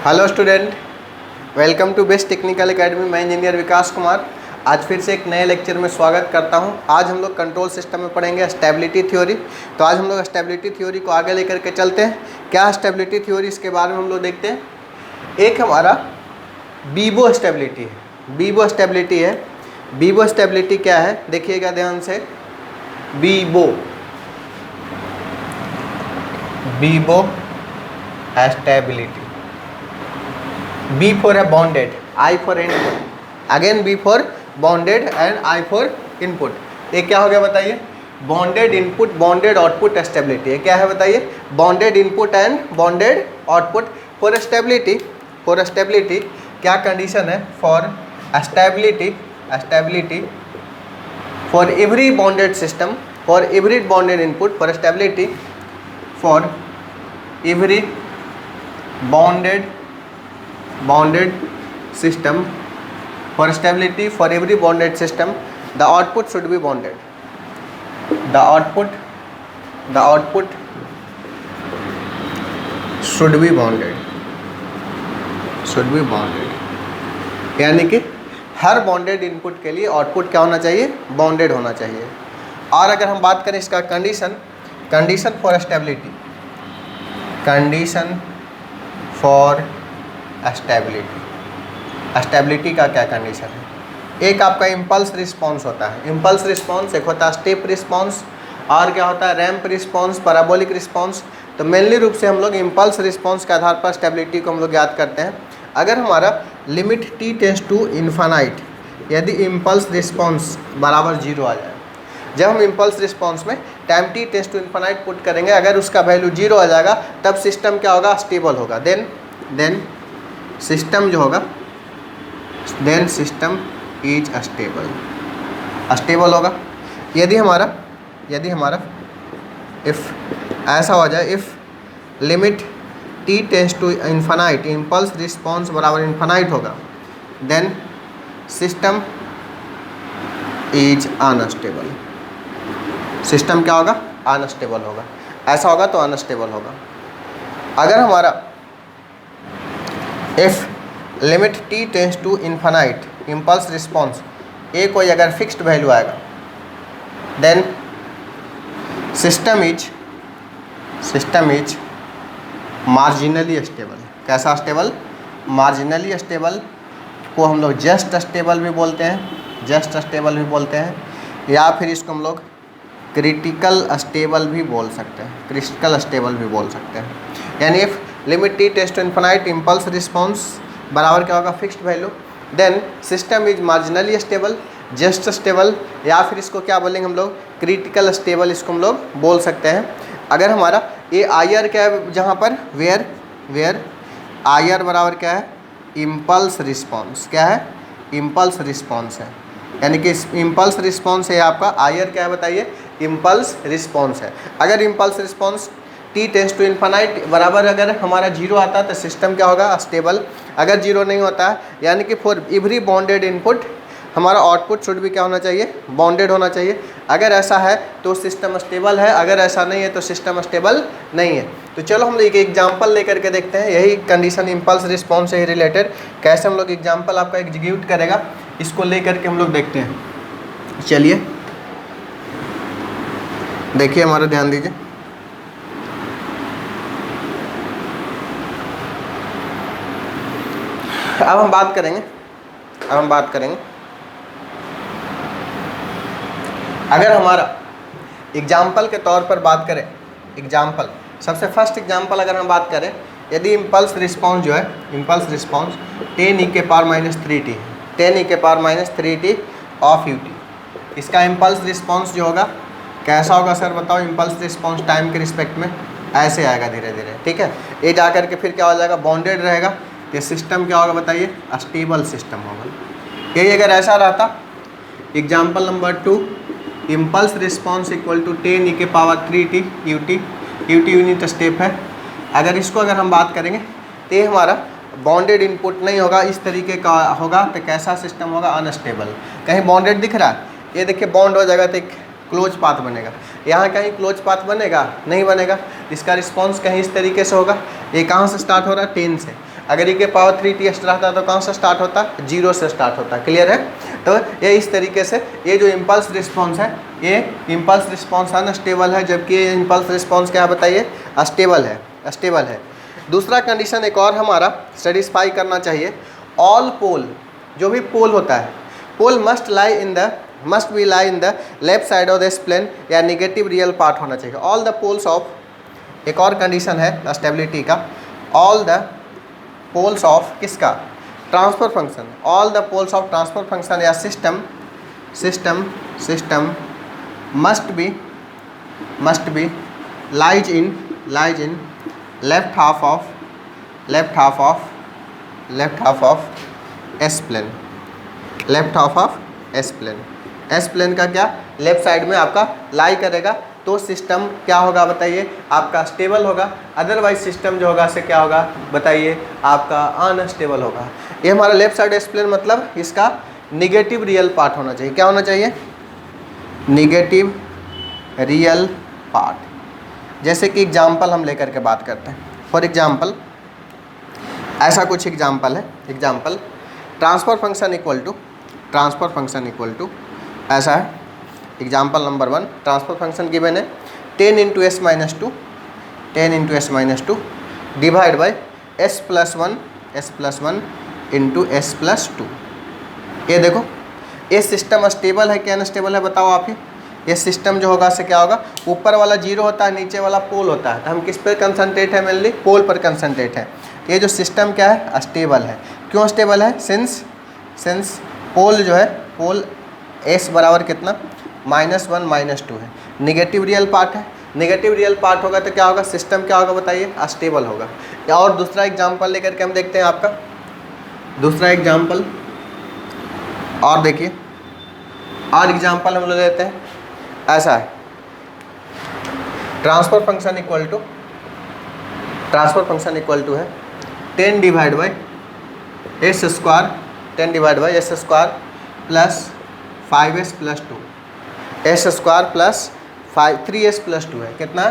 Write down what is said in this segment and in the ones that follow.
Hello student, welcome to best technical academy. मैं engineer Vikas Kumar आज फिर से एक नए लेक्चर में स्वागत करता हूं। आज हम लोग कंट्रोल सिस्टम में पढ़ेंगे स्टेबिलिटी थ्योरी। तो आज हम लोग स्टेबिलिटी थ्योरी को आगे लेकर के चलते हैं। क्या स्टेबिलिटी थ्योरी, इसके बारे में हम लोग देखते हैं। एक हमारा बीबो स्टेबिलिटी है। बीबो स्टेबिलिटी है। बीबो स्टेबिलिटी क्या है, देखिएगा ध्यान से। Vivo Vivo stability. B for है bonded, I for input, again B for bonded and I for input। ये क्या हो गया बताइए? Bonded input bonded output stability है। क्या है बताइए? Bonded input and bonded output for stability. For stability क्या कंडीशन है? For stability for every bonded system, for every bonded input, for stability for every bonded system, for stability for every bonded system the output should be bonded. The output should be bonded, यानी कि हर bonded input के लिए output क्या होना चाहिए? Bonded होना चाहिए। और अगर हम बात करें इसका condition for stability, condition for stability का क्या कंडीशन है? एक आपका इम्पल्स रिस्पॉन्स होता है। इम्पल्स रिस्पॉन्स एक होता है स्टेप रिस्पॉन्स, और क्या होता है? Ramp response, parabolic response. तो मेनली रूप से हम लोग इम्पल्स रिस्पॉन्स के आधार पर स्टेबिलिटी को हम लोग याद करते हैं। अगर हमारा limit t tends to infinite, यदि इम्पल्स रिस्पॉन्स बराबर 0 आ जाए, जब हम इम्पल्स रिस्पॉन्स में time t tends to infinite put करेंगे, अगर उसका वैल्यू 0 आ जाएगा तब सिस्टम क्या होगा? स्टेबल होगा। देन सिस्टम जो होगा, देन सिस्टम इज स्टेबल होगा। यदि हमारा इफ़ ऐसा हो जाए, if limit t tends to infinite, impulse response बराबर इन्फानाइट होगा, then system is unstable. System क्या होगा? अनस्टेबल होगा। ऐसा होगा तो अनस्टेबल होगा। अगर हमारा if limit t tends to infinite, impulse response a कोई अगर फिक्स्ड वैल्यू आएगा, then system is marginally stable. कैसा स्टेबल? मार्जिनली स्टेबल को हम लोग जस्ट स्टेबल भी बोलते हैं, या फिर इसको हम लोग क्रिटिकल स्टेबल भी बोल सकते हैं। यानी if limit t tends to infinite, impulse response बराबर क्या होगा? Fixed value, then system is marginally stable, just stable, या फिर इसको क्या बोलेंगे हम लोग? क्रिटिकल स्टेबल इसको हम लोग बोल सकते हैं। अगर हमारा ये IR क्या है, जहाँ पर वेयर IR बराबर क्या है? Impulse response. क्या है? इम्पल्स रिस्पॉन्स है। यानी कि इम्पल्स रिस्पॉन्स है आपका। IR क्या है बताइए? इम्पल्स रिस्पॉन्स है। अगर impulse response t tends to infinite बराबर अगर हमारा 0 आता है तो सिस्टम क्या होगा? स्टेबल। अगर 0 नहीं होता है, यानी कि फॉर एवरी बॉन्डेड इनपुट हमारा आउटपुट शुड भी क्या होना चाहिए? बॉन्डेड होना चाहिए। अगर ऐसा है तो सिस्टम स्टेबल है, अगर ऐसा नहीं है तो सिस्टम स्टेबल नहीं है। तो चलो हम एक एग्जाम्पल लेकर के देखते हैं, यही कंडीशन इम्पल्स रिस्पॉन्स से ही रिलेटेड। कैसे हम लोग एग्जाम्पल आपका एग्जीक्यूट करेगा, इसको लेकर के हम लोग देखते हैं। चलिए देखिए, हमारा ध्यान दीजिए। अब हम बात करेंगे अगर हमारा एग्जाम्पल के तौर पर बात करें, एग्जाम्पल सबसे फर्स्ट एग्जाम्पल अगर हम बात करें, यदि इम्पल्स रिस्पॉन्स जो है, इम्पल्स रिस्पॉन्स 10e⁻³ है, 10e⁻³ ऑफ ut। इसका इम्पल्स रिस्पॉन्स जो होगा कैसा होगा सर बताओ? इम्पल्स रिस्पॉन्स टाइम के रिस्पेक्ट में ऐसे आएगा धीरे धीरे, ठीक है। ये जा करके फिर क्या हो जाएगा? बॉन्डेड रहेगा। ये सिस्टम क्या होगा बताइए? स्टेबल सिस्टम होगा। यही अगर ऐसा रहता, example number 2, impulse response equal to 10e⁻³ ut unit step है। अगर इसको अगर हम बात करेंगे तो ये हमारा बॉन्डेड इनपुट नहीं होगा, इस तरीके का होगा। तो कैसा सिस्टम होगा? अनस्टेबल। कहीं बॉन्डेड दिख रहा है, ये देखिए बॉन्ड हो जाएगा तो एक क्लोज पाथ बनेगा। यहाँ कहीं क्लोज पाथ बनेगा? नहीं बनेगा। इसका रिस्पॉन्स कहीं इस तरीके से होगा। ये कहाँ से स्टार्ट हो रहा है? 10 से। अगर e के पावर 3t रहता तो कहाँ से स्टार्ट होता, 0 से स्टार्ट होता। क्लियर है। तो ये इस तरीके से ये जो इम्पल्स रिस्पॉन्स है, ये इम्पल्स रिस्पॉन्स अनस्टेबल है, जबकि ये इम्पल्स रिस्पॉन्स क्या बताइए, स्टेबल है, स्टेबल है। दूसरा कंडीशन एक और हमारा सेटिस्फाई करना चाहिए, ऑल पोल, जो भी पोल होता है, pole must be lie in the left side of this plane, या निगेटिव रियल पार्ट होना चाहिए। ऑल द पोल्स ऑफ, एक और कंडीशन है स्टेबिलिटी का, ऑल द पोल्स ऑफ किसका, transfer function, all the poles of transfer function या system must be lies in left half of S plane, left half of S plane. S plane का क्या, left side में आपका लाई करेगा, तो system क्या होगा बताइए, आपका स्टेबल होगा। अदरवाइज सिस्टम जो होगा से क्या होगा बताइए, आपका अनस्टेबल होगा। ये हमारा लेफ्ट साइड एस प्लेन, मतलब इसका निगेटिव रियल पार्ट होना चाहिए। क्या होना चाहिए, निगेटिव रियल पार्ट। जैसे कि एग्जाम्पल हम लेकर के बात करते हैं। फॉर एग्जाम्पल ऐसा कुछ एग्जाम्पल है, example transfer function equal to ऐसा है। Example number 1, transfer function given है 10 × s - 2 divide by s + 1 × s + 2। ये देखो, ये सिस्टम स्टेबल है क्या अनस्टेबल है, बताओ आप ही। ये सिस्टम जो होगा से क्या होगा, ऊपर वाला 0 होता है, नीचे वाला पोल होता है, तो हम किस पर कंसंट्रेट है, मेनली पोल पर कंसंट्रेट है। ये जो सिस्टम क्या है, स्टेबल है। क्यों स्टेबल है, सिंस पोल जो है, पोल s बराबर कितना, -1 - 2 है, निगेटिव रियल पार्ट है। निगेटिव रियल पार्ट होगा तो क्या होगा, सिस्टम क्या होगा बताइए, स्टेबल होगा। और दूसरा एग्जाम्पल लेकर के हम देखते हैं आपका, दूसरा एग्जाम्पल और देखिए, और एग्जाम्पल हम लोग लेते हैं। ऐसा है, ट्रांसफर फंक्शन इक्वल टू है 10 divide by s square, 10 divide by s square plus 5s + 2, s square plus 3s + 2 है, कितना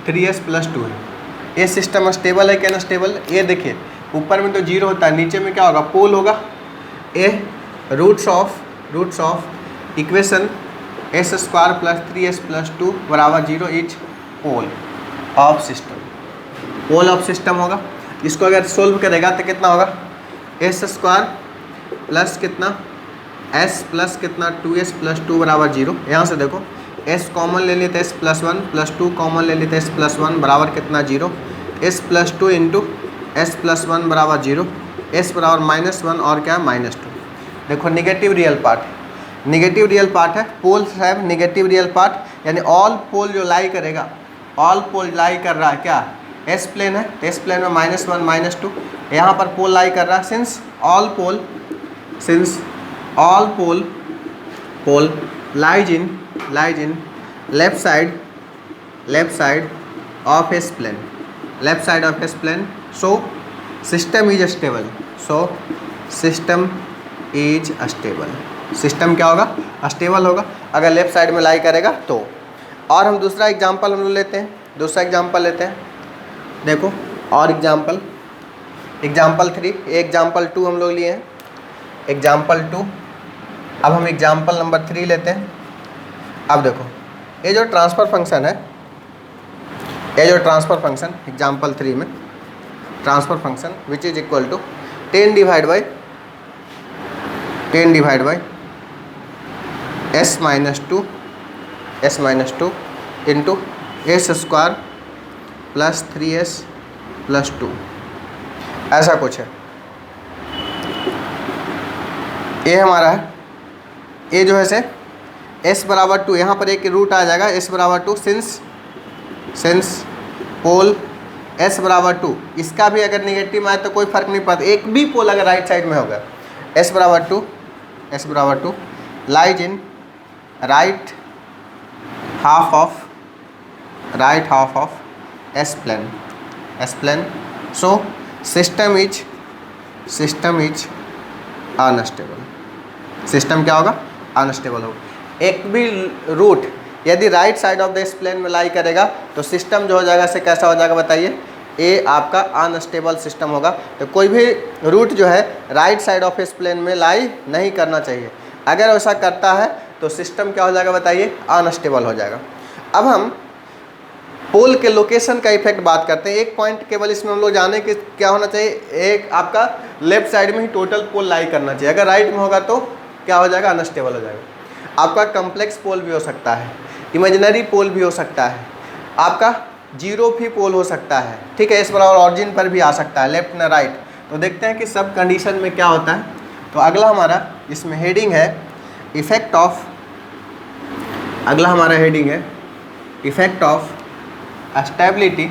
3s + 2 है। ये सिस्टम स्टेबल है क्या अनस्टेबल, ये देखिए ऊपर में तो 0 होता है, नीचे में क्या होगा, पोल होगा। A roots of equation s square plus 3s + 2 बराबर 0 इज पोल ऑफ सिस्टम होगा। इसको अगर सोल्व करेगा तो कितना होगा, s स्क्वायर प्लस कितना s प्लस कितना 2s + 2 बराबर 0। यहाँ से देखो s कॉमन ले लेते s + 1 + 2 कॉमन ले लेते s + 1 बराबर कितना 0, s + 2 × s + 1 बराबर 0, s बराबर -1 और क्या -2। देखो निगेटिव रियल पार्ट है, poles have negative real part, यानी ऑल पोल जो लाई करेगा, ऑल पोल लाई कर रहा है क्या, एस प्लेन है, एस प्लेन में -1 - 2, यहाँ पर पोल लाई कर रहा है। Since all pole lies in left side of S plane, so system is stable. System क्या होगा, स्टेबल होगा अगर लेफ्ट साइड में लाई करेगा तो। और हम दूसरा एग्जांपल हम लोग लेते हैं, देखो और एग्जांपल 3, एग्जांपल 2 हम लोग लिए हैं, एग्जांपल 2। अब हम एग्जांपल नंबर 3 लेते हैं। अब देखो ये जो ट्रांसफ़र फंक्शन है, एग्जांपल 3 में transfer function which is equal to 10 divide by s - 2 into s square plus 3s + 2, ऐसा कुछ है। ये हमारा है, ये जो है से s बराबर 2, यहाँ पर एक रूट आ जाएगा s बराबर 2, सिंस पोल s बराबर 2, इसका भी अगर निगेटिव आए तो कोई फर्क नहीं पड़ता, एक भी पोल अगर राइट साइड में होगा, s बराबर 2 lies in right half of S plane, so system is unstable. System क्या होगा, अनस्टेबल होगा। एक भी रूट यदि right side of the S plane में लाई करेगा तो सिस्टम जो हो जाएगा से कैसा हो जाएगा बताइए, ये आपका अनस्टेबल सिस्टम होगा। तो कोई भी रूट जो है right side of S plane में लाई नहीं करना चाहिए। अगर ऐसा करता है तो सिस्टम क्या हो जाएगा बताइए, अनस्टेबल हो जाएगा। अब हम पोल के लोकेशन का इफेक्ट बात करते हैं। एक पॉइंट केवल इसमें हम लोग जाने कि क्या होना चाहिए, एक आपका लेफ्ट साइड में ही टोटल पोल लाई करना चाहिए। अगर राइट में होगा तो क्या हो जाएगा, अनस्टेबल हो जाएगा। आपका कम्प्लेक्स पोल भी हो सकता है, इमेजिनरी पोल भी हो सकता है, आपका जीरो भी पोल हो सकता है, ठीक है। एस बराबर ऑरिजिन पर भी आ सकता है, लेफ्ट ना राइट। तो देखते हैं कि सब कंडीशन में क्या होता है। तो अगला हमारा इसमें हेडिंग है इफेक्ट ऑफ, अगला हमारा हेडिंग है इफेक्ट ऑफ स्टेबिलिटी।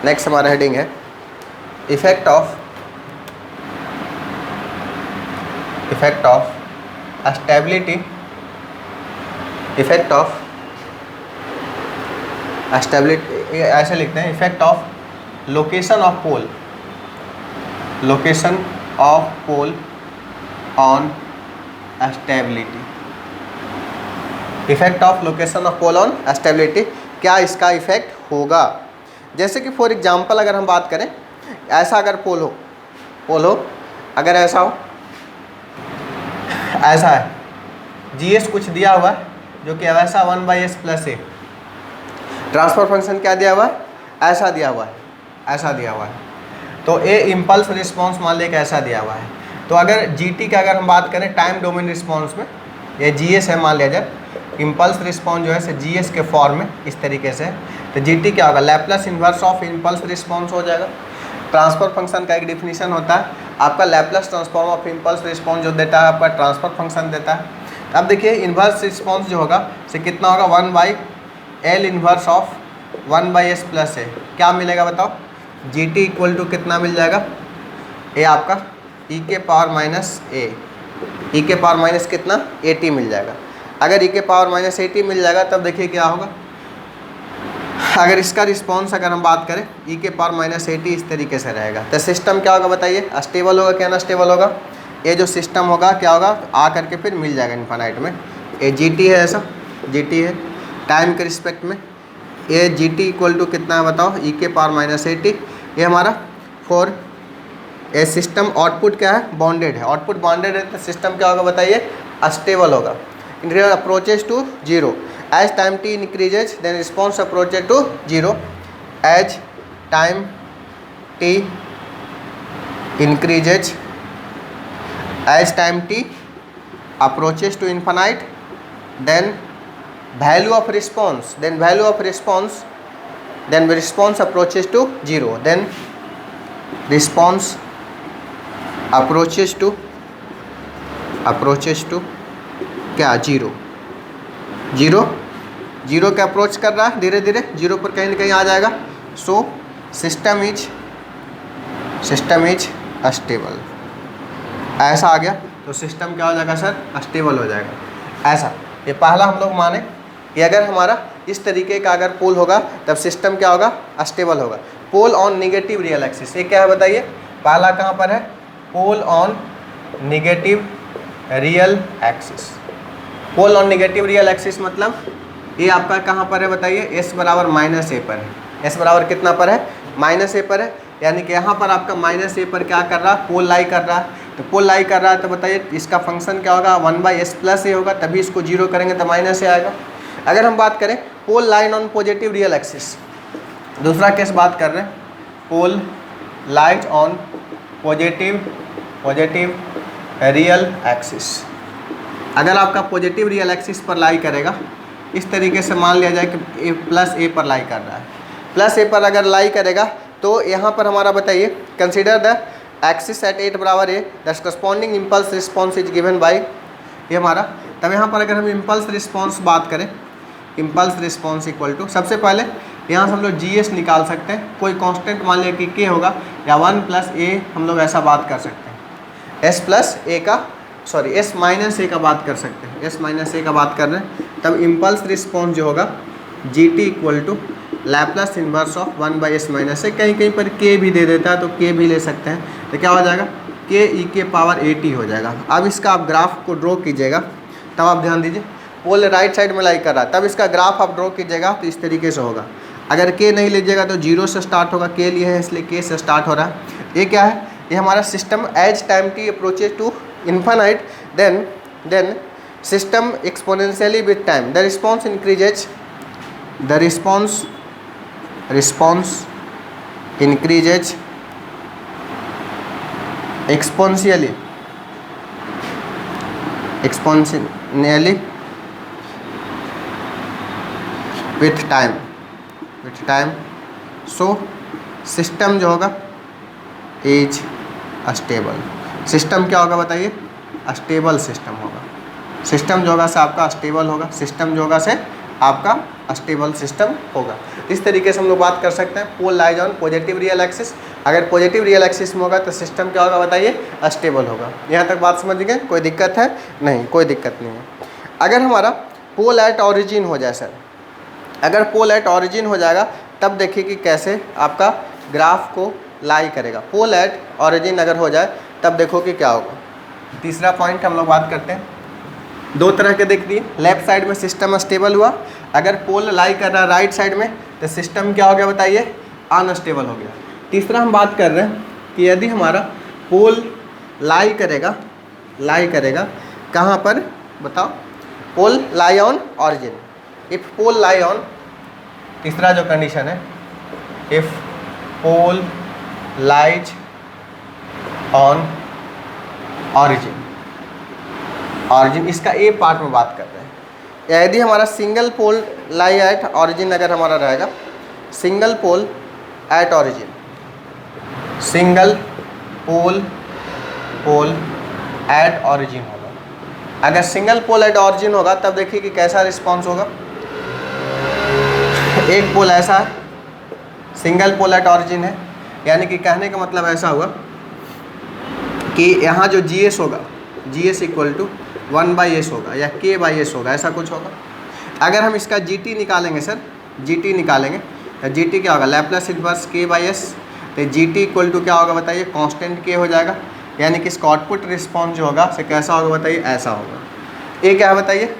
नेक्स्ट हमारा हेडिंग है effect of stability, effect of stability ऐसे लिखते हैं, effect of location of pole, location of pole on stability, effect of location of pole on stability. क्या इसका इफेक्ट होगा। जैसे कि फॉर एग्जांपल अगर हम बात करें, ऐसा अगर पोल हो, अगर ऐसा हो, ऐसा है, जीएस कुछ दिया हुआ है जो कि वैसा 1/s प्लस ए, ट्रांसफर फंक्शन क्या दिया हुआ है, ऐसा दिया हुआ है, ऐसा दिया हुआ है। तो ए इम्पल्स रिस्पॉन्स मान लिया कि ऐसा दिया हुआ है। तो अगर जीटी का अगर हम बात करें टाइम डोमेन रिस्पॉन्स में, ये जीएस है मान लिया जाए, इम्पल्स रिस्पॉन्स जो है जीएस के फॉर्म में इस तरीके से, तो जीटी क्या होगा, Laplace inverse of impulse response हो जाएगा। ट्रांसफर फंक्शन का एक डिफिनीशन होता है आपका Laplace transform of impulse response जो देता है आपका ट्रांसफर फंक्शन देता है। अब देखिए इन्वर्स रिस्पॉन्स जो होगा से कितना होगा, 1/L inverse of 1/s plus ए। क्या मिलेगा बताओ, जी टी इक्वल टू कितना मिल जाएगा, ए आपका ई के पावर माइनस ए, ई के पावर माइनस कितना AT मिल जाएगा। अगर ई के पावर माइनस AT मिल जाएगा तब देखिए क्या होगा, अगर इसका रिस्पॉन्स अगर हम बात करें ई के पावर माइनस AT इस तरीके से रहेगा, तो सिस्टम क्या होगा बताइए, स्टेबल होगा क्या अनस्टेबल होगा। ये जो सिस्टम होगा क्या होगा, आ करके फिर मिल जाएगा इन्फानाइट में। ये GT है, ऐसा GT है टाइम के रिस्पेक्ट में, ये GT इक्वल टू कितना है बताओ, ई के पावर माइनस AT। ये हमारा फॉर ये सिस्टम आउटपुट क्या है, बॉन्डेड है, आउटपुट बॉन्डेड है तो सिस्टम क्या होगा बताइए, स्टेबल होगा। Interior approaches to zero, as time t increases then response approaches to zero, as time t increases, as time t approaches to infinite then value of response approaches to zero, then response approaches to क्या, zero के approach कर रहा है, धीरे धीरे zero पर कहीं ना कहीं आ जाएगा। सो सिस्टम इज स्टेबल, ऐसा आ गया तो सिस्टम क्या हो जाएगा सर, स्टेबल हो जाएगा। ऐसा ये पहला हम लोग माने कि अगर हमारा इस तरीके का अगर पोल होगा तब सिस्टम क्या होगा, स्टेबल होगा। Pole on negative real axis, ये क्या है बताइए, पहला कहाँ पर है, pole on negative real axis. Pole on negative real axis मतलब ये आपका कहाँ पर है बताइए, s बराबर माइनस ए पर है। s बराबर कितना पर है, माइनस ए पर है, यानी कि यहाँ पर आपका माइनस ए पर क्या कर रहा है, पोल लाई कर रहा है। तो पोल लाई कर रहा है तो बताइए इसका फंक्शन क्या होगा, 1/s प्लस ए होगा, तभी इसको जीरो करेंगे तो माइनस ए आएगा। अगर हम बात करें pole lie on positive real axis, दूसरा केस बात कर रहे हैं, pole lie on positive real axis. अगर आपका पॉजिटिव रियल एक्सिस पर लाई करेगा, इस तरीके से मान लिया जाए कि प्लस ए पर लाई कर रहा है, प्लस ए पर अगर लाई करेगा तो यहाँ पर हमारा बताइए, कंसीडर द एक्सिस एट 8 बराबर a, the corresponding impulse response is given by, ये हमारा। तब यहाँ पर अगर हम इम्पल्स रिस्पॉन्स बात करें, इम्पल्स रिस्पॉन्स इक्वल टू, सबसे पहले यहाँ से हम लोग GS निकाल सकते हैं, कोई कांस्टेंट मान लिया कि K होगा, या 1+A हम लोग ऐसा बात कर सकते हैं, S माइनस ए का बात कर सकते हैं, S माइनस ए का बात कर रहे हैं। तब इम्पल्स रिस्पॉन्स जो होगा GT equal to Laplace inverse of 1/s minus a, कहीं कहीं पर K भी दे देता है तो K भी ले सकते हैं, तो क्या हो जाएगा, K ई के पावर AT हो जाएगा। अब इसका आप ग्राफ को ड्रॉ कीजिएगा, तब आप ध्यान दीजिए, पोल राइट साइड में लाई कर रहा है, तब इसका ग्राफ आप ड्रॉ कीजिएगा तो इस तरीके से होगा। अगर के नहीं लीजिएगा तो 0 से स्टार्ट होगा, के लिए है इसलिए के से स्टार्ट हो रहा है। ये क्या है, ये हमारा system as time T approaches to infinite then system exponentially with time the response increases, the response increases exponentially with time so system जो होगा इज स्टेबल। सिस्टम क्या होगा बताइए, स्टेबल सिस्टम होगा। सिस्टम जो होगा से आपका स्टेबल होगा, सिस्टम जो होगा से आपका स्टेबल सिस्टम होगा। इस तरीके से हम लोग बात कर सकते हैं। Pole lies on positive real axis, अगर पॉजिटिव रियल एक्सिस में होगा तो सिस्टम क्या होगा बताइए, स्टेबल होगा। यहाँ तक बात समझ गए, कोई दिक्कत है नहीं, कोई दिक्कत नहीं है। अगर हमारा पोल एट ऑरिजिन हो जाए सर, अगर पोल एट ऑरिजिन हो जाएगा तब देखिए कि कैसे आपका ग्राफ को लाई करेगा। पोल एट ऑरिजिन अगर हो जाए तब देखो कि क्या होगा। तीसरा पॉइंट हम लोग बात करते हैं, दो तरह के देख दिए। लेफ्ट साइड में सिस्टम स्टेबल हुआ, अगर पोल लाई कर रहा है राइट साइड में तो सिस्टम क्या हो गया बताइए, अनस्टेबल हो गया। तीसरा हम बात कर रहे हैं कि यदि हमारा पोल लाई करेगा कहाँ पर बताओ, pole lie on origin. If pole lie on, तीसरा जो कंडीशन है, if pole lies on origin, इसका ए पार्ट में बात कर रहे हैं। यदि हमारा single pole lie at origin अगर हमारा रहेगा, single pole at origin, single pole at origin होगा। अगर सिंगल पोल एट ऑरिजिन होगा तब देखिए कि कैसा रिस्पॉन्स होगा। एक पोल ऐसा है, सिंगल पोल एट ऑरिजिन है, यानी कि कहने का मतलब ऐसा हुआ कि यहाँ जो GS होगा, GS इक्वल टू 1/s होगा या k/s होगा, ऐसा कुछ होगा। अगर हम इसका GT निकालेंगे सर, GT निकालेंगे तो GT क्या होगा, लैप्लास इनवर्स k/s। तो GT इक्वल टू क्या होगा बताइए, कांस्टेंट k हो जाएगा, यानी कि इसका आउटपुट रिस्पॉन्स जो होगा से कैसा होगा बताइए, ऐसा होगा। ये क्या है बताइए,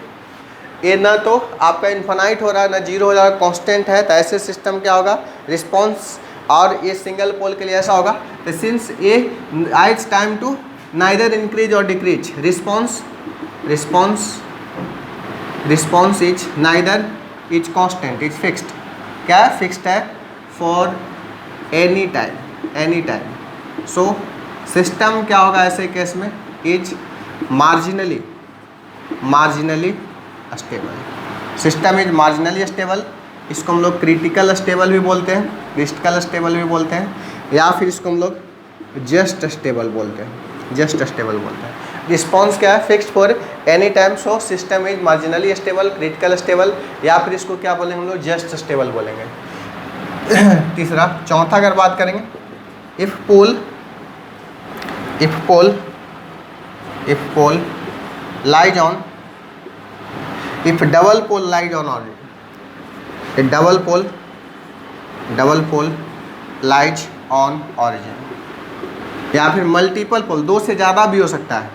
ये ना तो आपका इन्फानाइट हो रहा है ना जीरो हो रहा है, कांस्टेंट है, तो ऐसे सिस्टम क्या होगा रिस्पॉन्स। और ये सिंगल पोल के लिए ऐसा होगा, तो since a it's time to neither increase और decrease, response is neither is constant, is fixed. क्या है, फिक्स्ड है for any time. So system क्या होगा ऐसे केस में, is marginally stable. System is marginally stable, इसको हम लोग क्रिटिकल स्टेबल भी बोलते हैं, क्रिटिकल स्टेबल भी बोलते हैं, या फिर इसको हम लोग जस्ट स्टेबल बोलते हैं। रिस्पॉन्स क्या है, fixed for any time, so system is marginally stable, critical stable, या फिर इसको क्या बोलेंगे हम लोग, जस्ट स्टेबल बोलेंगे। तीसरा, चौथा अगर बात करेंगे, if pole lies on, if double pole lies on origin, double pole lies on origin, या फिर मल्टीपल पोल, दो से ज़्यादा भी हो सकता है,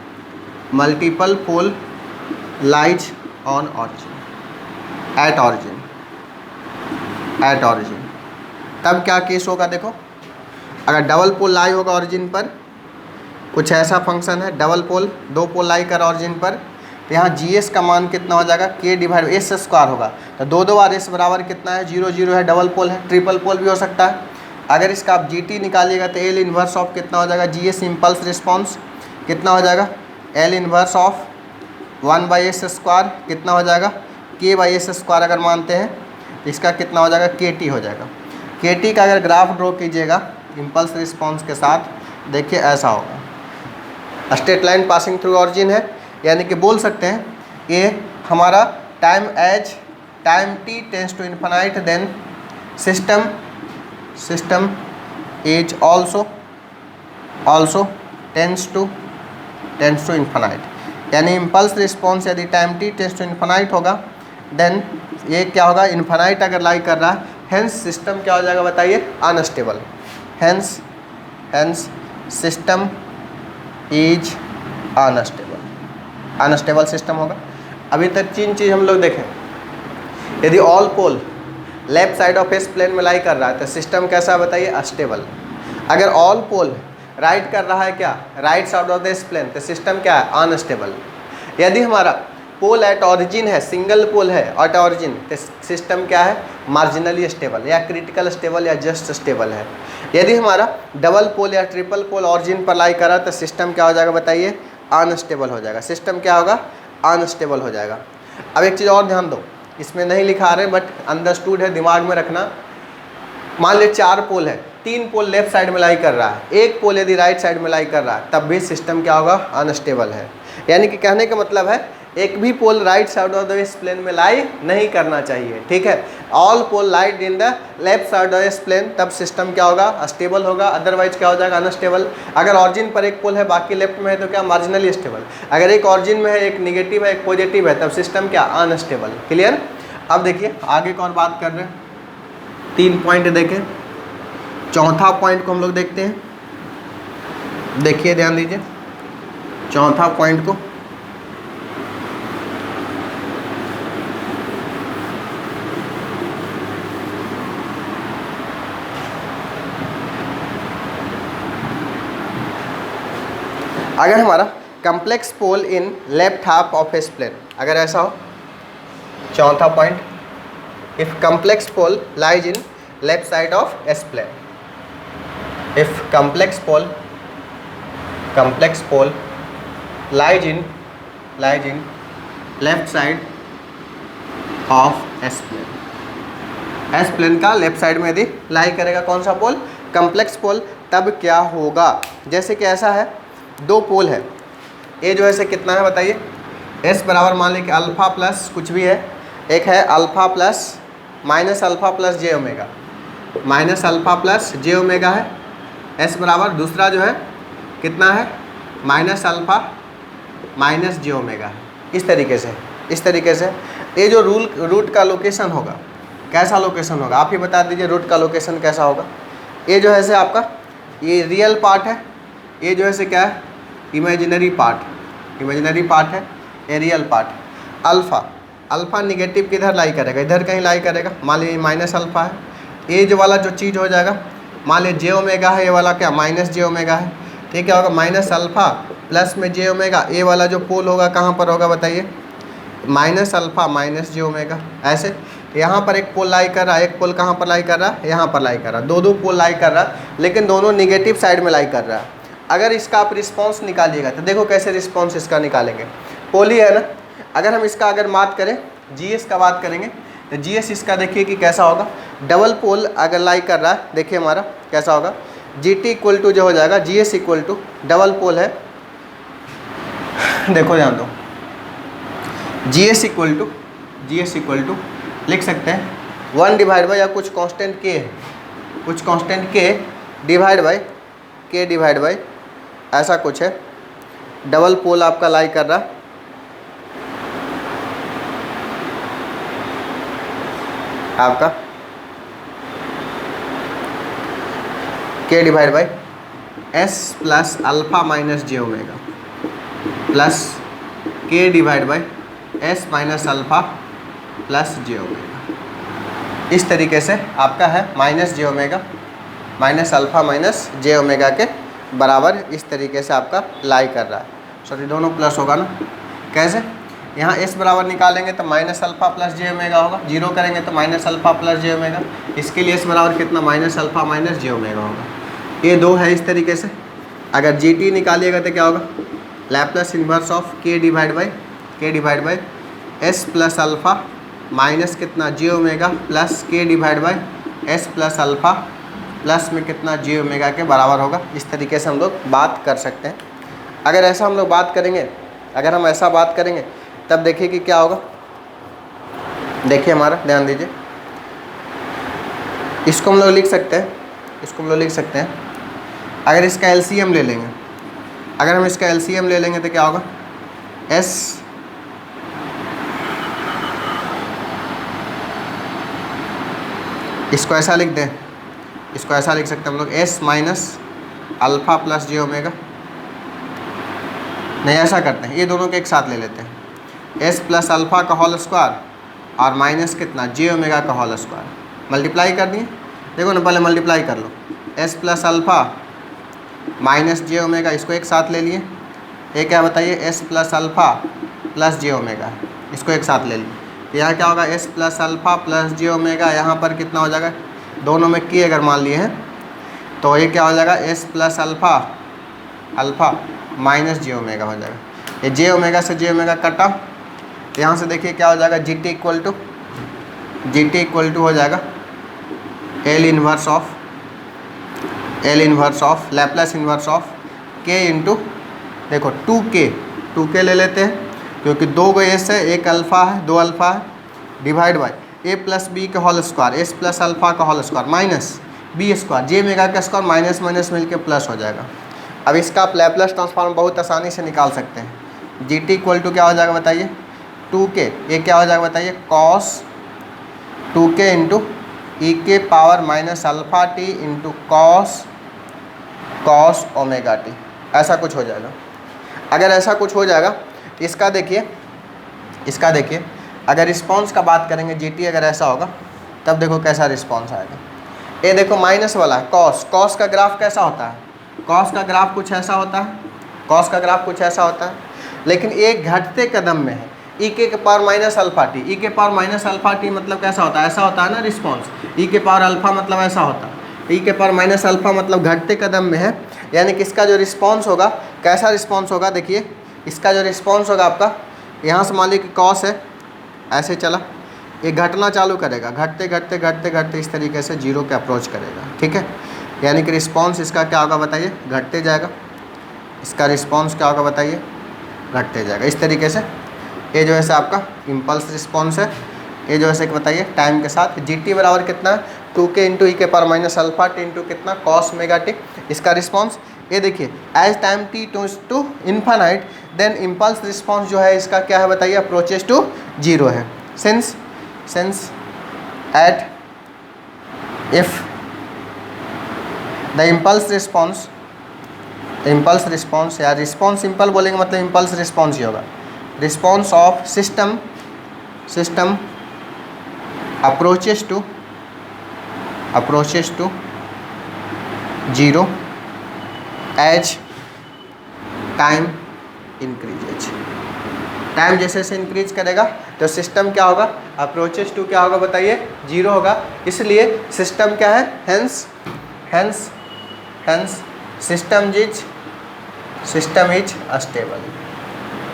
multiple pole lies on origin, at origin, तब क्या केस होगा देखो। अगर डबल पोल लाई होगा ऑरिजिन पर, कुछ ऐसा फंक्शन है, डबल पोल, दो पोल लाई कर ऑरिजिन पर, तो यहाँ GS का मान कितना हो जाएगा, k/s² होगा, तो दो बार s बराबर कितना है, 0 0 है, डबल पोल है, ट्रिपल पोल भी हो सकता है। अगर इसका आप GT निकालिएगा तो L इन्वर्स ऑफ कितना हो जाएगा, GS इम्पल्स रिस्पॉन्स कितना हो जाएगा, L इन्वर्स ऑफ 1/s² कितना हो जाएगा, k/s² अगर मानते हैं तो इसका कितना हो जाएगा, KT हो जाएगा। KT का अगर ग्राफ ड्रॉ कीजिएगा इम्पल्स रिस्पॉन्स के साथ, देखिए ऐसा होगा, straight line passing through origin है, यानी कि बोल सकते हैं ये हमारा time t tends to infinite, then system is also tends to infinite, यानी इम्पल्स रिस्पॉन्स यदि time t tends to infinite होगा, देन ये क्या होगा, इन्फिनाइट अगर लाई कर रहा है, हेंस सिस्टम क्या हो जाएगा बताइए, unstable, hence system is unstable system होगा। अभी तक तीन चीज़ हम लोग देखें, यदि all pole left side of S plane में लाई कर रहा है तो सिस्टम कैसा बताइए, अस्टेबल। अगर ऑल पोल राइट कर रहा है क्या, right side of the S plane, तो सिस्टम क्या है, अनस्टेबल। यदि हमारा पोल एट ऑरिजिन है, सिंगल पोल है एट ऑरिजिन, तो सिस्टम क्या है, मार्जिनली स्टेबल या क्रिटिकल स्टेबल या जस्ट स्टेबल है। यदि हमारा डबल पोल या ट्रिपल पोल ऑरिजिन पर लाई करा तो सिस्टम क्या हो जाएगा बताइए, अनस्टेबल हो जाएगा। सिस्टम क्या होगा, अनस्टेबल हो जाएगा। अब एक चीज़ और ध्यान दो, इसमें नहीं लिखा रहे बट अंडरस्टूड है, दिमाग में रखना। मान लीजिए 4 पोल है, 3 पोल लेफ्ट साइड में लाई कर रहा है, 1 पोल यदि राइट साइड में लाई कर रहा है, तब भी सिस्टम क्या होगा, अनस्टेबल है। यानी कि कहने का मतलब है एक भी pole right side of the S plane में लाई नहीं करना चाहिए, ठीक है। All pole lie in the left side of S plane, तब सिस्टम क्या होगा, स्टेबल होगा। अदरवाइज क्या हो जाएगा, अनस्टेबल। अगर ऑरिजिन पर एक पोल है बाकी लेफ्ट में है तो क्या, मार्जिनली स्टेबल। अगर एक ऑरिजिन में है, एक निगेटिव है, एक पॉजिटिव है, तब सिस्टम क्या, अनस्टेबल। क्लियर। अब देखिए आगे कौन बात कर रहे हैं, 3 पॉइंट देखें। चौथा पॉइंट को हम लोग देखते हैं, देखिए ध्यान दीजिए चौथा पॉइंट को। अगर हमारा complex pole in left half of S plane, अगर ऐसा हो, चौथा point, if complex pole lies in left side of S plane, if complex pole lies in left side of S plane, S plane का left side में यदि लाई करेगा कौन सा पोल, कम्प्लेक्स पोल, तब क्या होगा। जैसे कि ऐसा है, 2 पोल है, ए जो है से कितना है बताइए, एस बराबर मान लीजिए कि अल्फ़ा प्लस कुछ भी है, एक है alpha plus minus alpha plus J omega, minus alpha plus J omega है एस बराबर, दूसरा जो है कितना है, minus alpha minus J omega है। इस तरीके से ये जो रूट का लोकेशन होगा, कैसा लोकेशन होगा आप ही बता दीजिए, रूट का लोकेशन कैसा होगा। ये जो है से आपका ये रियल पार्ट है, ये जो है से क्या है, इमेजिनरी पार्ट है, ये रियल पार्ट। अल्फ़ा निगेटिव किधर लाई करेगा, इधर कहीं लाई करेगा, मान लीजिए माइनस अल्फ़ा है। ये जो वाला जो चीज़ हो जाएगा, मान लीजिए जे ओमेगा है, ये वाला क्या माइनस जे ओमेगा है, ठीक है, होगा माइनस अल्फ़ा प्लस में जे ओमेगा। ये वाला जो पोल होगा कहाँ पर होगा बताइए, minus alpha minus J omega. ऐसे यहाँ पर एक पोल लाई कर रहा है, एक पोल कहाँ पर लाई कर रहा है, यहाँ पर लाई कर रहा है, 2 पोल लाई कर रहा है, लेकिन दोनों निगेटिव साइड में लाई कर रहा है। अगर इसका आप रिस्पॉन्स निकालिएगा तो देखो कैसे रिस्पॉन्स इसका निकालेंगे, पोल ही है ना। अगर हम इसका अगर बात करें, जीएस का बात करेंगे तो जीएस इसका देखिए कि कैसा होगा। डबल पोल अगर लाई कर रहा है, देखिए हमारा कैसा होगा, जी टी इक्वल टू जो हो जाएगा, G S equal to, double pole है, देखो ध्यान दो, जी एस इक्वल टू लिख सकते हैं 1 डिवाइड बाई या कुछ कांस्टेंट के है, कुछ कांस्टेंट के डिवाइड बाई ऐसा कुछ है। डबल पोल आपका लाई कर रहा है, आपका K divide by S plus alpha minus J omega plus K divide by S minus alpha plus J omega. इस तरीके से आपका है minus J omega minus alpha minus J omega के बराबर, इस तरीके से आपका लाई कर रहा है। सॉरी दोनों प्लस होगा ना, कैसे, यहाँ एस बराबर निकालेंगे तो minus alpha plus J omega होगा, 0 करेंगे तो minus alpha plus J omega, इसके लिए एस बराबर कितना, minus alpha minus J omega होगा। ये 2 है इस तरीके से। अगर जी टी निकालिएगा तो क्या होगा, लैप्लस इन्वर्स ऑफ के divide by S plus alpha minus कितना जे omega plus K divide by S plus alpha plus में कितना जे ओमेगा के बराबर होगा। इस तरीके से हम लोग बात कर सकते हैं। अगर ऐसा हम लोग बात करेंगे, अगर हम ऐसा बात करेंगे तब देखिए कि क्या होगा। देखिए हमारा ध्यान दीजिए, इसको हम लोग लिख सकते हैं, अगर इसका एलसीएम ले लेंगे, अगर हम इसका एलसीएम ले लेंगे तो क्या होगा, एस इसको ऐसा लिख दें, इसको ऐसा लिख सकते हैं हम लोग, S minus alpha plus J omega, नहीं ऐसा करते हैं, ये दोनों के एक साथ ले लेते हैं, एस प्लस अल्फ़ा का होल स्क्वायर और माइनस कितना जे ओमेगा का होल स्क्वायर। मल्टीप्लाई कर दिए, देखो ना, पहले मल्टीप्लाई कर लो, S plus alpha minus J omega, इसको एक साथ ले लिए, ये क्या बताइए, S plus alpha plus J omega, इसको एक साथ ले लिए, तो यहाँ क्या होगा, S plus alpha plus J omega, यहाँ पर कितना हो जाएगा, दोनों में की अगर मान लिए हैं तो ये क्या हो जाएगा, S plus alpha minus J omega हो जाएगा, ये जे ओमेगा से जे ओमेगा कटा, तो यहाँ से देखिए क्या हो जाएगा, जी टी इक्वल टू हो जाएगा L inverse of Laplace inverse of के इंटू, देखो 2k ले लेते हैं क्योंकि दो गो एस है, एक अल्फ़ा है, दो अल्फ़ा है, divide by a plus b का whole square, S plus alpha का whole square minus B square, J mega का स्क्वायर, माइनस माइनस मिलके प्लस हो जाएगा। अब इसका आप लैप्लास ट्रांसफॉर्म बहुत आसानी से निकाल सकते हैं। जी टी इक्वल टू क्या हो जाएगा बताइए, 2k, ये क्या हो जाएगा बताइए, कॉस 2k इंटू ई के power minus alpha T into cos omega T, ऐसा कुछ हो जाएगा। अगर ऐसा कुछ हो जाएगा तो इसका देखिए अगर रिस्पॉन्स का बात करेंगे, जीटी अगर ऐसा होगा तब देखो कैसा रिस्पॉन्स आएगा। ये देखो माइनस वाला है कॉस का ग्राफ कैसा होता है, कॉस का ग्राफ कुछ ऐसा होता है, लेकिन एक घटते कदम में है, ई के पावर माइनस अल्फ़ा टी, ई के पावर माइनस अल्फ़ा टी मतलब कैसा होता है, ऐसा होता है ना रिस्पॉन्स, ई के पावर अल्फ़ा मतलब ऐसा होता है, ई के पावर माइनस अल्फ़ा मतलब घटते कदम में है, यानी कि इसका जो रिस्पॉन्स होगा कैसा रिस्पॉन्स होगा, देखिए इसका जो रिस्पॉन्स होगा आपका, यहाँ से मान लीजिए कि कॉस है, ऐसे चला, ये घटना चालू करेगा, घटते इस तरीके से जीरो के अप्रोच करेगा, ठीक है, यानी कि रिस्पॉन्स इसका क्या होगा बताइए, घटते जाएगा, इसका रिस्पॉन्स क्या होगा बताइए, घटते जाएगा इस तरीके से। ये जो है आपका इम्पल्स रिस्पॉन्स है, ये जो है बताइए टाइम के साथ जी टी बराबर कितना है, 2k इंटू ई के power minus alpha T into कितना कॉस मेगा टी, इसका रिस्पॉन्स ये देखिए as time T to infinite then impulse response जो है इसका क्या है बताइए, अप्रोचेस टू जीरो है, since at if the impulse response या रिस्पॉन्स सिंपल बोलेंगे मतलब इम्पल्स रिस्पॉन्स ही होगा, response of system approaches to zero as time increases, time जैसे जैसे इंक्रीज करेगा तो सिस्टम क्या होगा, अप्रोचेस टू क्या होगा बताइए, जीरो होगा, इसलिए सिस्टम क्या है, hence system is astable,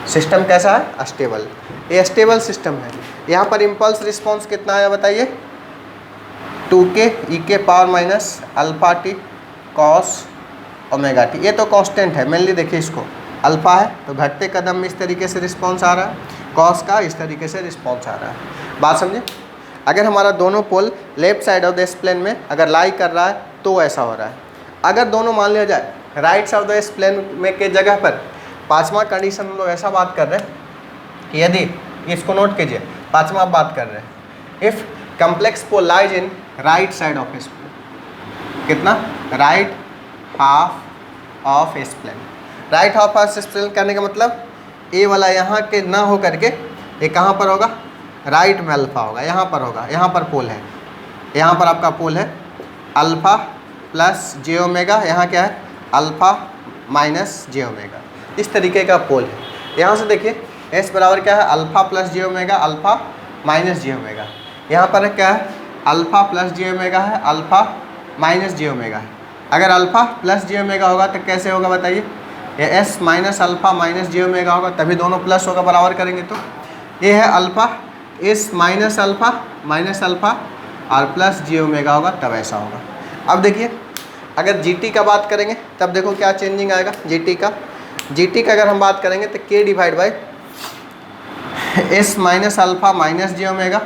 system कैसा है, अस्टेबल, ये स्टेबल सिस्टम है। यहाँ पर इम्पल्स रिस्पॉन्स कितना आया बताइए, 2k ई के power minus alpha T cos omega T, ये तो कांस्टेंट है, मेनली देखिए इसको अल्फ़ा है तो घटते कदम में इस तरीके से रिस्पॉन्स आ रहा है, कॉस का इस तरीके से रिस्पॉन्स आ रहा है, बात समझे। अगर हमारा दोनों pole left side of the S plane में अगर लाई कर रहा है तो ऐसा हो रहा है, अगर दोनों मान लिया जाए right side of the S plane में के जगह पर, पाँचवा कंडीशन हम लोग ऐसा बात कर रहे हैं कि यदि इसको नोट कीजिए, पाँचवा आप बात कर रहे हैं, if complex pole lies in right side of S plane, कितना, right half of S plane, right half of S plane करने का मतलब ए वाला यहाँ के ना हो करके ये कहाँ पर होगा, राइट में अल्फ़ा होगा, यहाँ पर होगा, यहाँ पर पोल है, यहाँ पर आपका पोल है अल्फ़ा प्लस जे ओमेगा, यहाँ क्या है अल्फ़ा माइनस जे ओमेगा, इस तरीके का पोल है। यहाँ से देखिए एस बराबर क्या है, alpha plus J omega, alpha minus J omega, यहाँ पर क्या है अल्फ़ा प्लस जे ओमेगा है, अल्फ़ा माइनस जे ओमेगा है। अगर अल्फ़ा प्लस जे ओमेगा होगा तो कैसे होगा बताइए, ये S minus alpha minus J omega होगा, तभी दोनों प्लस होगा, बराबर करेंगे तो ये है अल्फ़ा एस माइनस अल्फ़ा और प्लस जे ओमेगा होगा, तब ऐसा होगा। अब देखिए अगर जी टी का बात करेंगे तब देखो क्या चेंजिंग आएगा, जी टी का अगर हम बात करेंगे तो के divide by S minus alpha minus J omega,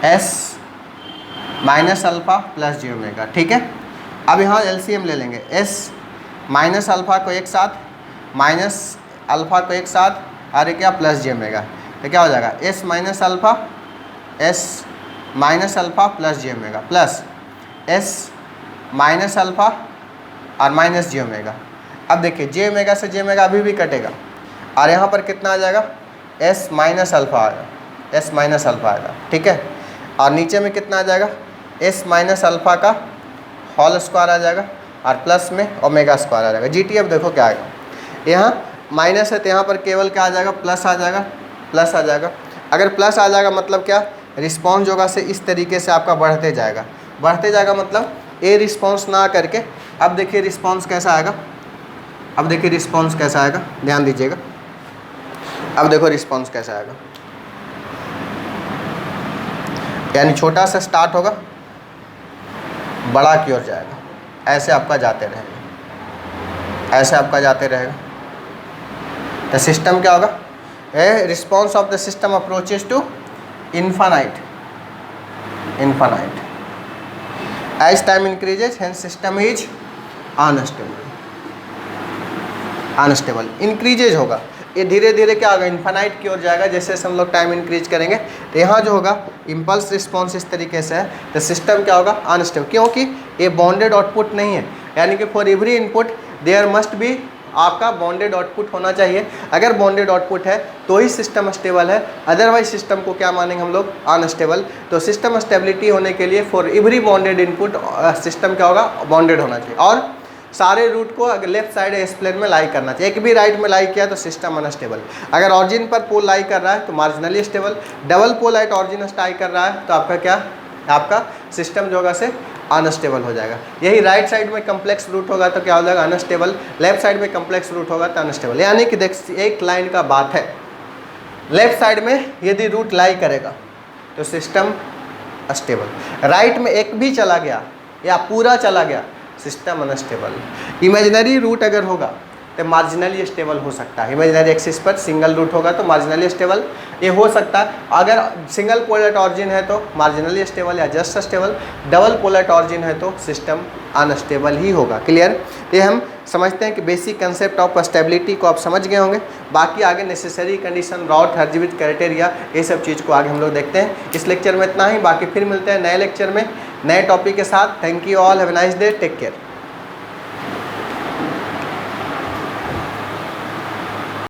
S minus alpha plus J omega, ठीक है। अब यहाँ एलसीएम ले लेंगे, एस माइनस अल्फ़ा को एक साथ, माइनस अल्फ़ा को एक साथ, और क्या प्लस जे ओमेगा, तो क्या हो जाएगा S minus alpha plus J omega plus S minus alpha और माइनस जे ओमेगा। अब देखिए जे ओमेगा से जे ओमेगा अभी भी कटेगा और यहाँ पर कितना आ जाएगा, एस माइनस अल्फ़ा आएगा, ठीक है, और नीचे में कितना आ जाएगा, एस माइनस अल्फ़ा का होल स्क्वायर आ जाएगा और प्लस में ओमेगा स्क्वायर आ जाएगा। जीटी अब देखो क्या आएगा, यहाँ माइनस है तो यहाँ पर केवल क्या आ जाएगा, प्लस आ जाएगा, प्लस आ जाएगा। अगर प्लस आ जाएगा मतलब क्या, रिस्पॉन्स जो होगा से इस तरीके से आपका बढ़ते जाएगा, बढ़ते जाएगा मतलब ए रिस्पॉन्स ना करके, अब देखिए रिस्पॉन्स कैसा आएगा, अब देखिए रिस्पॉन्स कैसा आएगा, ध्यान दीजिएगा। अब देखो रिस्पॉन्स कैसा आएगा, यानी छोटा सा स्टार्ट होगा, बड़ा की ओर जाएगा, ऐसे आपका जाते रहेगा, ऐसे आपका जाते रहेगा। तो सिस्टम क्या होगा, a response of the system approaches to infinite, infinite as time increases hence system is unstable, unstable increases होगा, ये धीरे धीरे क्या होगा, इन्फानाइट की ओर जाएगा। जैसे जैसे हम लोग टाइम इंक्रीज करेंगे तो यहाँ जो होगा इम्पल्स रिस्पॉन्स इस तरीके से है, तो सिस्टम क्या होगा, अनस्टेबल, क्योंकि ये बॉन्डेड आउटपुट नहीं है, यानी कि for every input there must be आपका बॉन्डेड आउटपुट होना चाहिए। अगर बॉन्डेड आउटपुट है तो ही सिस्टम स्टेबल है, अदरवाइज सिस्टम को क्या मानेंगे हम लोग, अनस्टेबल। तो सिस्टम स्टेबिलिटी होने के लिए for every bonded input system क्या होगा, बॉन्डेड होना चाहिए। और सारे रूट को अगर लेफ्ट साइड एस प्लेन में लाई करना चाहिए, एक भी राइट में लाई किया तो सिस्टम अनस्टेबल। अगर ऑरिजिन पर पोल लाई कर रहा है तो marginally stable, double pole at origin lie कर रहा है तो आपका क्या, आपका सिस्टम जो होगा से अनस्टेबल हो जाएगा। यही राइट साइड में कम्प्लेक्स रूट होगा तो क्या हो जाएगा, अनस्टेबल, लेफ्ट साइड में कम्प्लेक्स रूट होगा तो अनस्टेबल। यानी कि देख एक लाइन का बात है, लेफ्ट साइड में यदि रूट लाई करेगा तो सिस्टम स्टेबल, राइट में एक भी चला गया या पूरा चला गया सिस्टम अनस्टेबल। इमेजिनरी रूट अगर होगा तो मार्जिनली स्टेबल हो सकता है, इमेजिनरी एक्सिस पर सिंगल रूट होगा तो मार्जिनली स्टेबल ये हो सकता है। अगर सिंगल पोल एट ऑरिजिन है तो मार्जिनली स्टेबल या just stable, double pole at origin है तो सिस्टम अनस्टेबल ही होगा। क्लियर, ये हम समझते हैं कि बेसिक कंसेप्ट ऑफ स्टेबिलिटी को आप समझ गए होंगे। बाकी आगे नेसेसरी कंडीशन, रॉट, हर्जिविट क्राइटेरिया, ये सब चीज़ को आगे हम लोग देखते हैं। इस लेक्चर में इतना ही, बाकी फिर मिलते हैं नए लेक्चर में नए टॉपिक के साथ। Thank you all, have a nice day, take care.